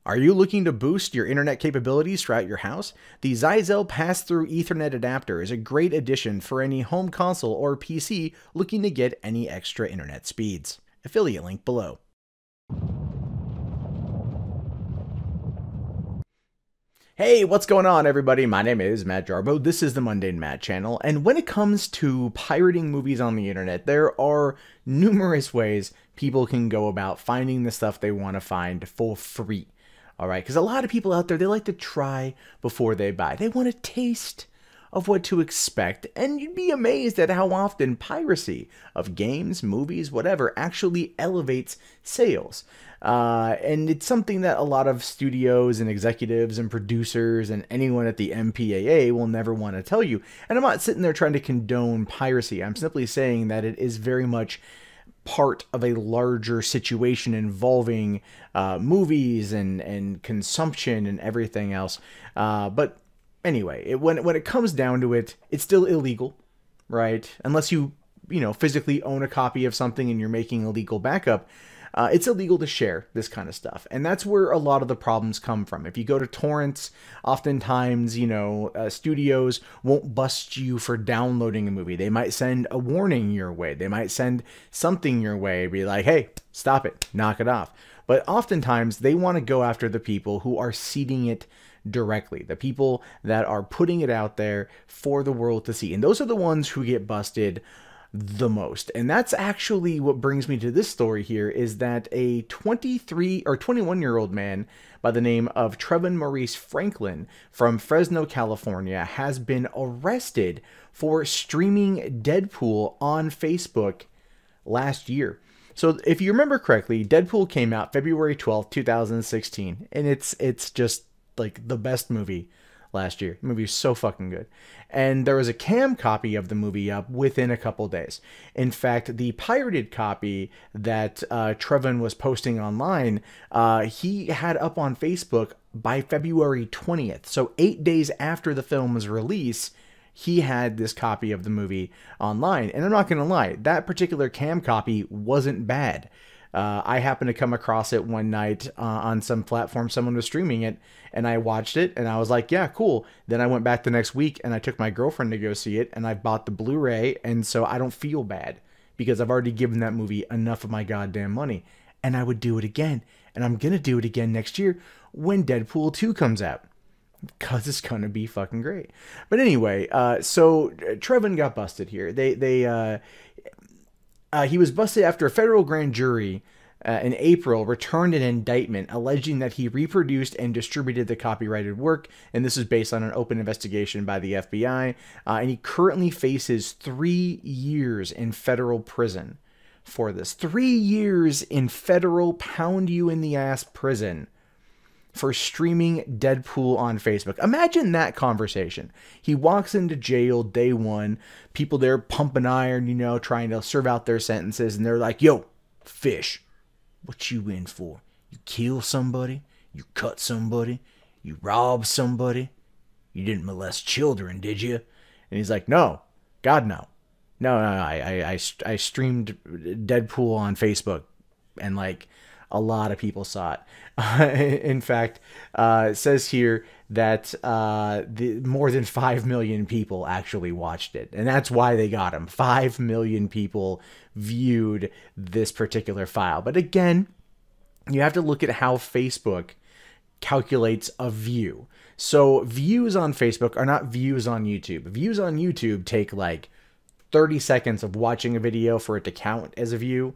Are you looking to boost your internet capabilities throughout your house? The Zyxel pass-through Ethernet adapter is a great addition for any home console or PC looking to get any extra internet speeds. Affiliate link below. Hey, what's going on, everybody? My name is Matt Jarbo. This is the Mundane Matt channel, and when it comes to pirating movies on the internet, there are numerous ways people can go about finding the stuff they want to find for free. All right, because a lot of people out there, they like to try before they buy. They want a taste of what to expect, and you'd be amazed at how often piracy of games, movies, whatever, actually elevates sales. And it's something that a lot of studios and executives and producers and anyone at the MPAA will never want to tell you. And I'm not sitting there trying to condone piracy. I'm simply saying that it is very much part of a larger situation involving movies and consumption and everything else. But anyway, when it comes down to it, it's still illegal, right? Unless you physically own a copy of something and you're making a legal backup. It's illegal to share this kind of stuff. And that's where a lot of the problems come from. If you go to torrents, oftentimes, studios won't bust you for downloading a movie. They might send a warning your way. They might send something your way, be like, hey, stop it, knock it off. But oftentimes they want to go after the people who are seeding it directly, the people that are putting it out there for the world to see. And those are the ones who get busted the most. And that's actually what brings me to this story here, is that a 23 or 21-year-old man by the name of Trevin Maurice Franklin from Fresno, California, has been arrested for streaming Deadpool on Facebook last year. So if you remember correctly, Deadpool came out February 12th, 2016, and it's just like the best movie last year. The movie is so fucking good. And there was a cam copy of the movie up within a couple days. In fact, the pirated copy that Trevin was posting online, he had up on Facebook by February 20th. So 8 days after the film's release, he had this copy of the movie online. And I'm not going to lie, that particular cam copy wasn't bad. I happened to come across it one night on some platform. Someone was streaming it, and I watched it, and I was like, yeah, cool. Then I went back the next week, and I took my girlfriend to go see it, and I bought the Blu-ray, and so I don't feel bad because I've already given that movie enough of my goddamn money. And I would do it again, and I'm going to do it again next year when Deadpool 2 comes out, because it's going to be fucking great. But anyway, so Trevin got busted here. He was busted after a federal grand jury in April returned an indictment alleging that he reproduced and distributed the copyrighted work, and this is based on an open investigation by the FBI, and he currently faces 3 years in federal prison for this. 3 years in federal pound-you-in-the-ass prison for streaming Deadpool on Facebook. Imagine that conversation. He walks into jail day one, people there pumping iron, trying to serve out their sentences, and they're like, yo, fish, what you in for? You kill somebody? You cut somebody? You rob somebody? You didn't molest children, did you? And he's like, no, God, no. No, I streamed Deadpool on Facebook, and like, a lot of people saw it. In fact, it says here that more than 5 million people actually watched it. And that's why they got him. 5 million people viewed this particular file. But again, you have to look at how Facebook calculates a view. So views on Facebook are not views on YouTube. Views on YouTube take like 30 seconds of watching a video for it to count as a view.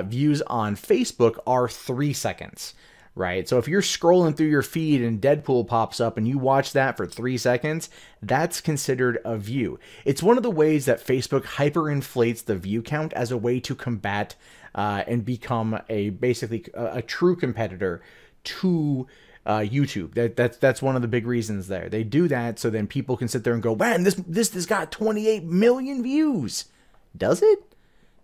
Views on Facebook are 3 seconds, right? So if you're scrolling through your feed and Deadpool pops up and you watch that for 3 seconds, that's considered a view. It's one of the ways that Facebook hyperinflates the view count as a way to combat and become basically a true competitor to YouTube. That's one of the big reasons there. They do that so then people can sit there and go, man, this got 28 million views. Does it?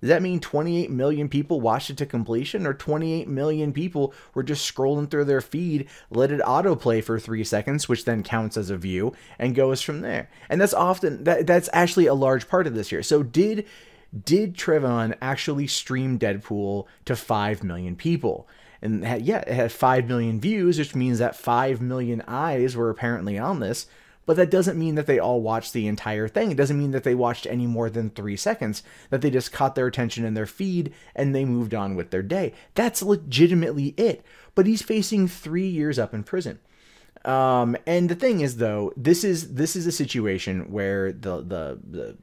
Does that mean 28 million people watched it to completion, or 28 million people were just scrolling through their feed, let it autoplay for 3 seconds, which then counts as a view and goes from there? And that's actually a large part of this here. So did Trevin actually stream Deadpool to 5 million people? And yeah, it had 5 million views, which means that 5 million eyes were apparently on this. But that doesn't mean that they all watched the entire thing. It doesn't mean that they watched any more than 3 seconds, that they just caught their attention in their feed and they moved on with their day. That's legitimately it. But he's facing 3 years up in prison. And the thing is, though, this is a situation where the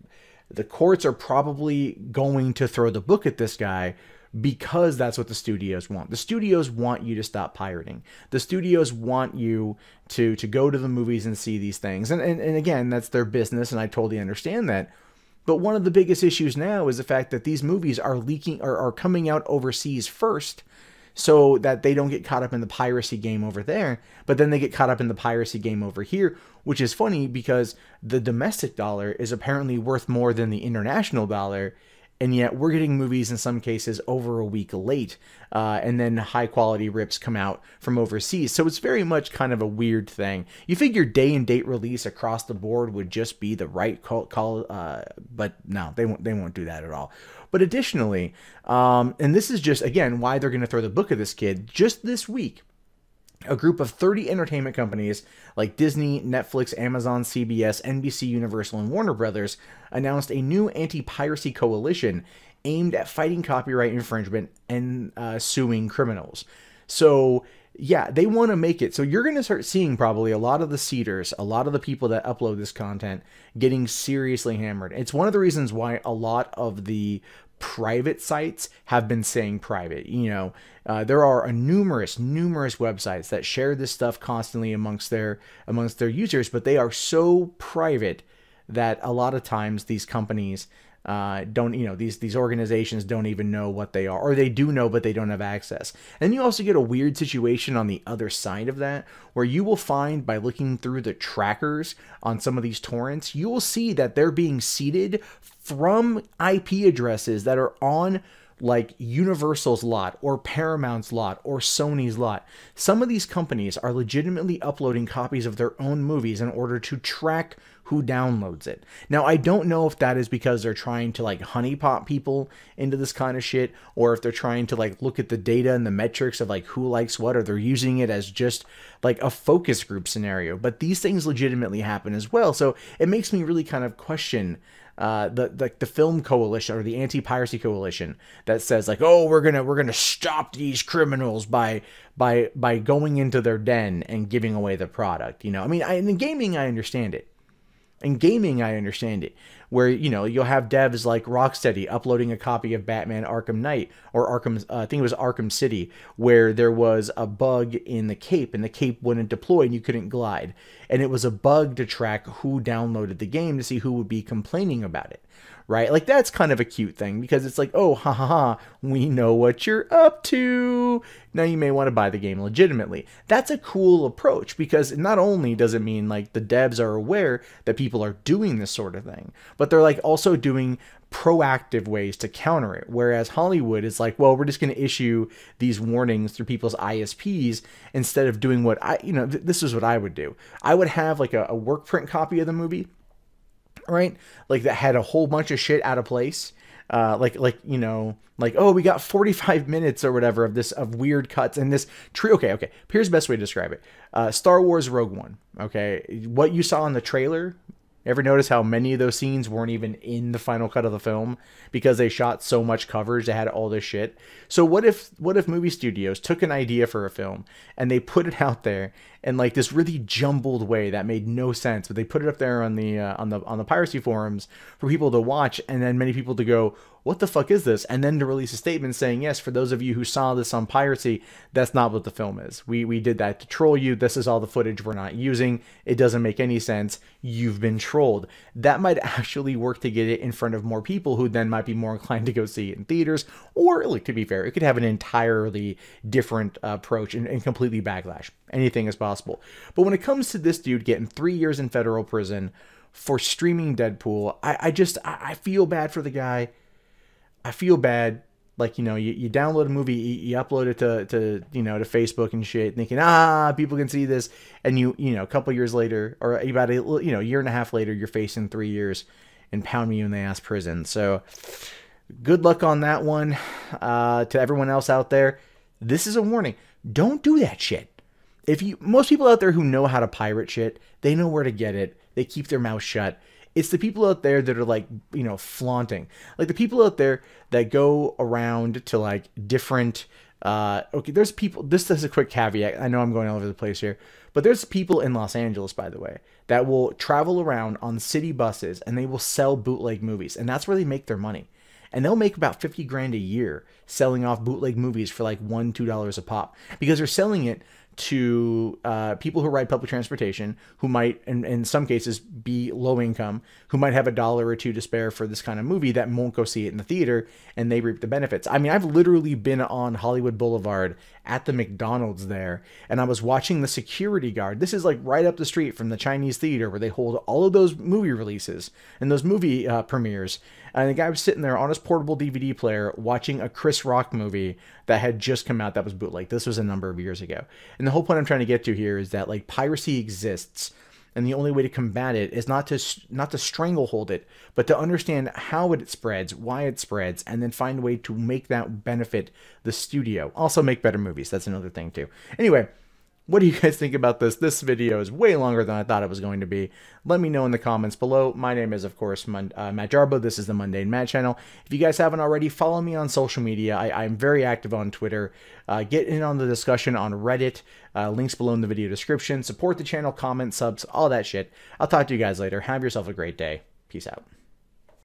courts are probably going to throw the book at this guy, because that's what the studios want. The studios want you to stop pirating. The studios want you to go to the movies and see these things. And again, that's their business, and I totally understand that. But one of the biggest issues now is the fact that these movies are leaking, or are coming out overseas first, so that they don't get caught up in the piracy game over there, but then they get caught up in the piracy game over here, which is funny because the domestic dollar is apparently worth more than the international dollar. And yet we're getting movies in some cases over a week late, and then high quality rips come out from overseas. So it's very much kind of a weird thing. You figure day and date release across the board would just be the right call, but no, they won't do that at all. But additionally, and this is just, again, why they're going to throw the book at this kid, just this week, a group of 30 entertainment companies like Disney, Netflix, Amazon, CBS, NBC, Universal, and Warner Brothers announced a new anti-piracy coalition aimed at fighting copyright infringement and suing criminals. So yeah, they want to make it so you're going to start seeing probably a lot of the seeders, a lot of the people that upload this content getting seriously hammered. It's one of the reasons why a lot of the private sites have been saying private. There are numerous websites that share this stuff constantly amongst their users, but they are so private that a lot of times these companies don't, these organizations don't even know what they are, or they do know, but they don't have access. And you also get a weird situation on the other side of that, where you will find, by looking through the trackers on some of these torrents, you will see that they're being seeded from IP addresses that are on like Universal's lot or Paramount's lot or Sony's lot. Some of these companies are legitimately uploading copies of their own movies in order to track who downloads it. Now, I don't know if that is because they're trying to like honeypot people into this kind of shit, or if they're trying to like look at the data and the metrics of like who likes what, or they're using it as just like a focus group scenario. But these things legitimately happen as well. So it makes me really kind of question the film coalition, or the anti-piracy coalition, that says like, oh, we're gonna stop these criminals by going into their den and giving away the product. I mean, in gaming, I understand it. In gaming, I understand it, where, you'll have devs like Rocksteady uploading a copy of Batman Arkham Knight, or I think it was Arkham City, where there was a bug in the cape, and the cape wouldn't deploy and you couldn't glide. And it was a bug to track who downloaded the game to see who would be complaining about it, right? Like, that's kind of a cute thing, because it's like, oh, ha ha ha, we know what you're up to. Now you may want to buy the game legitimately. That's a cool approach, because not only does it mean like the devs are aware that people are doing this sort of thing, but they're like also doing proactive ways to counter it. Whereas Hollywood is like, well, we're just going to issue these warnings through people's ISPs instead of doing what this is what I would do. I would have like a work print copy of the movie, right? Like, that had a whole bunch of shit out of place. Oh, we got 45 minutes or whatever of weird cuts and this tree. Okay. Here's the best way to describe it. Star Wars Rogue One. Okay. What you saw in the trailer, ever notice how many of those scenes weren't even in the final cut of the film because they shot so much coverage, they had all this shit? So what if movie studios took an idea for a film and they put it out there in like this really jumbled way that made no sense, but they put it up there on the piracy forums for people to watch, and then many people to go, what the fuck is this? And then to release a statement saying, yes, for those of you who saw this on piracy, that's not what the film is. We did that to troll you. This is all the footage we're not using. It doesn't make any sense. You've been trolled. That might actually work to get it in front of more people who then might be more inclined to go see it in theaters. Or, like, to be fair, it could have an entirely different approach and completely backlash. Anything is possible. But when it comes to this dude getting 3 years in federal prison for streaming Deadpool, I feel bad for the guy. I feel bad. Like, you download a movie, you upload it to Facebook and shit, thinking, people can see this. And a couple years later, or about a year and a half later, you're facing 3 years in pound me in the ass prison. So good luck on that one. To everyone else out there, this is a warning. Don't do that shit. Most people out there who know how to pirate shit, they know where to get it. They keep their mouth shut. It's the people out there that are like, flaunting. Like the people out there that go around to like different, okay, there's people, this is a quick caveat. I know I'm going all over the place here, but there's people in Los Angeles, by the way, that will travel around on city buses and they will sell bootleg movies. And that's where they make their money. And they'll make about 50 grand a year selling off bootleg movies for like $1, $2 a pop, because they're selling it to people who ride public transportation, who might, in some cases, be low income, who might have $1 or $2 to spare for this kind of movie that won't go see it in the theater, and they reap the benefits. I mean, I've literally been on Hollywood Boulevard at the McDonald's there, and I was watching the security guard. This is like right up the street from the Chinese theater where they hold all of those movie releases and those movie premieres. And the guy was sitting there on his portable DVD player watching a Chris Rock movie that had just come out that was bootleg. This was a number of years ago. And the whole point I'm trying to get to here is that like piracy exists, and the only way to combat it is not to stranglehold it, but to understand how it spreads, why it spreads, and then find a way to make that benefit the studio. Also make better movies. That's another thing too. Anyway, what do you guys think about this? This video is way longer than I thought it was going to be. Let me know in the comments below. My name is, of course, Matt Jarbo. This is the Mundane Matt channel. If you guys haven't already, follow me on social media. I'm very active on Twitter. Get in on the discussion on Reddit. Links below in the video description. Support the channel, comment, subs, all that shit. I'll talk to you guys later. Have yourself a great day. Peace out.